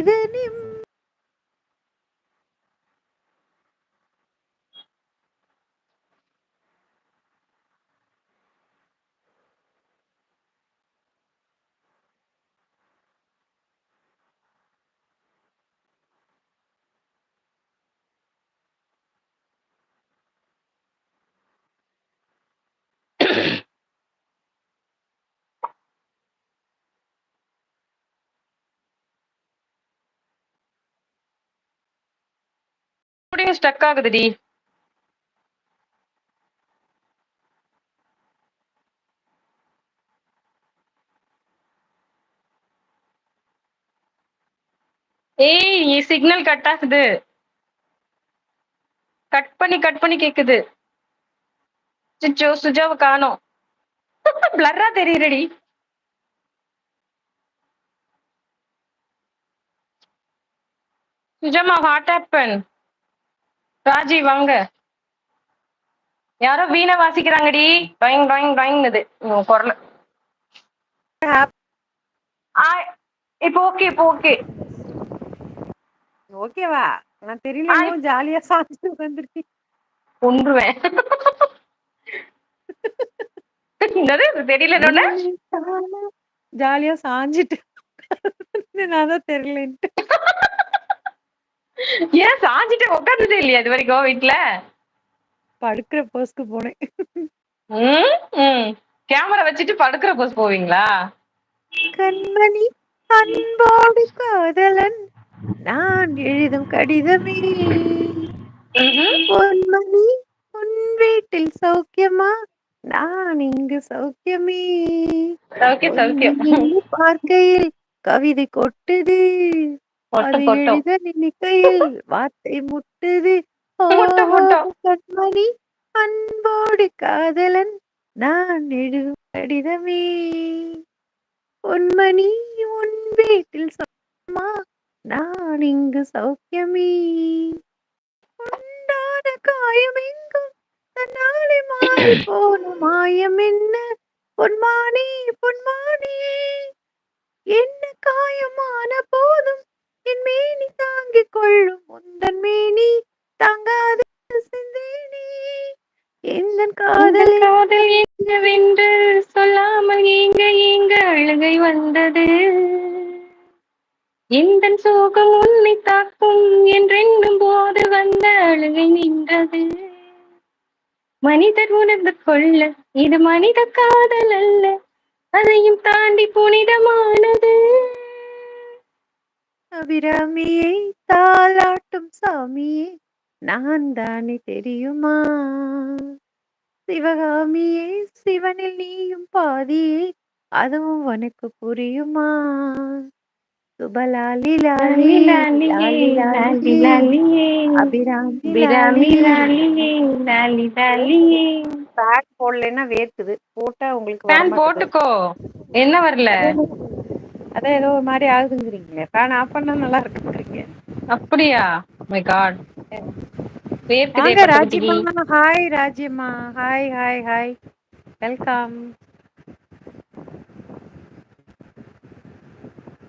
இது நிம் அப்படியே ஸ்டக் ஆகுதுடி. ஏய் சிக்னல் கட் ஆகுது. கட் பண்ணி கேக்குது. அச்சச்சோ சுஜாவ காணோம். பிளர்ரா தெரியுறடி. சுஜாமா வாட் ஹேப்பன்? ராஜி வாங்க. யாரோ வீணை வாசிக்கிறாங்கடி. டாயிங் டாயிங் டாயிங்னுது குரல். இப்போ ஓகே. ஓகேவா? நான் தெரியலன்னு ஜாலியா சாப்பிட்டு வந்திருக்கேன். கொன்றுவேன். என்னது தெரியலன்னு ஜாலியா சாஞ்சிட்டு நான் தான் தெரியலன்ட்டு. ஏன் சாஞ்சிட்டு உட்கார்ந்ததே இல்லையா இது வரைக்கும் வீட்டுல? படுக்கிற போஸ்க்கு போனேன். கேமரா வச்சுட்டு படுக்கிற போஸ் போவீங்களா? கண்மணி அன்போடு காதலன் நான் எழுதும் கடிதமே. பொன்மணி உன் வீட்டில் சௌக்கியமா? நான் இங்கு சௌக்கியமே. சௌக்கியம். பார்க்கையில் கவிதை கொட்டுது, அது எழுத நினைக்கையில் வார்த்தை முட்டுது. கண்மணி அன்போடு காதலன் நான் எழுதும் கடிதமே. பொன்மணி உன் வீட்டில் சௌக்கியமா? நான் இங்கு சௌக்கியமே. உண்டான காயம் எங்கும் தன்னாலே மாறி போன மாயம் என்ன? பொன்மானே என்ன காயமான போதும் என் மேனி தாங்கிக் கொள்ளும் உந்தன் மேனி தாங்காது சிந்தேனே. எந்த காதல் என்னவென்று சொல்லாமல் ஏங்க அழுகை வந்தது. இந்த சோகம் உன்னை தாக்கும் என்றென்னும் போது வந்த அழுகை நின்றது. மனிதர் உணர்ந்து கொள்ள இது மனித காதல் அல்ல, அதையும் தாண்டி புனிதமானது. அபிராமியை தாலாட்டும் சாமியே நான் தானே தெரியுமா? சிவகாமியே சிவனில் நீயும் பாதியே அதுவும் உனக்கு புரியுமா? சுபலாலி லாலி லாலி லாலியே அபிராமி லாலியே. பேக் போடலைன்னா வேர்க்குது, போட்டா உங்களுக்கு வர மாட்டேங்குது. போட்டுக்கோ. என்ன வரல? அதான் ஏதோ ஒரு மாதிரி ஆகுதுங்கிறீங்களே. ஃபேன் ஆஃப் பண்ணா நல்லா இருக்குங்கிறீங்க. அப்படியா? My god. வாங்க ராஜிமா. ஹாய் ராஜிமா. Hi welcome.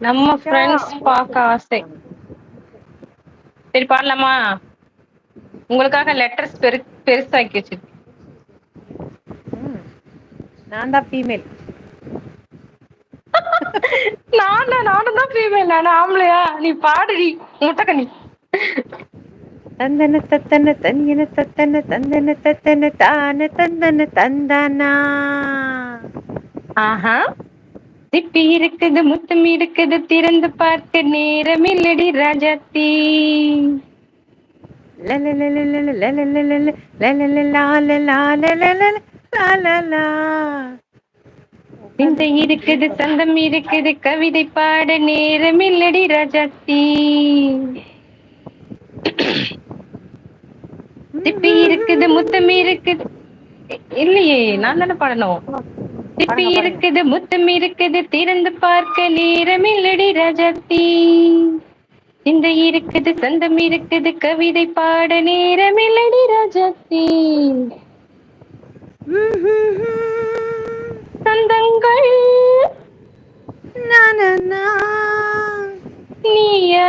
நம்ம ஃப்ரெண்ட்ஸ் பார்க்க ஆசை. சரி பாடலாமா? உங்களுக்காக லெட்டர்ஸ் பெருசாக்கி வச்சிருக்கேன். நான் தான் ஃபீமேல். நானும் தான் ஃபீமேல். நானும் ஆம்பளையா? நீ பாடுடி முட்டைக்கண்ணி. தந்தன தத்தன தன்யன தத்தன தந்தன தத்தன தான தந்தன தந்தானா. ஆஹா திப்பி இருக்குது, முத்தம் இருக்குது, திறந்து பார்க்க நேரம் இல்லடி ராஜாத்தி. இந்த இருக்குது, சந்தம் இருக்குது, கவிதை பாட நேரம் இல்லடி ராஜாத்தி. திப்பி இருக்குது, முத்தம் இருக்குது. இல்லையே, நான் தானே பாடணும். திப்பி இருக்குது, முத்தம் இருக்குது, திறந்து பார்க்க நேரம் இல்லடி ராஜாத்தி. இந்த இருக்குது, சந்தம் இருக்குது, கவிதை பாட நேரம் இல்லடி ராஜாத்தி. சந்தங்கள் நீ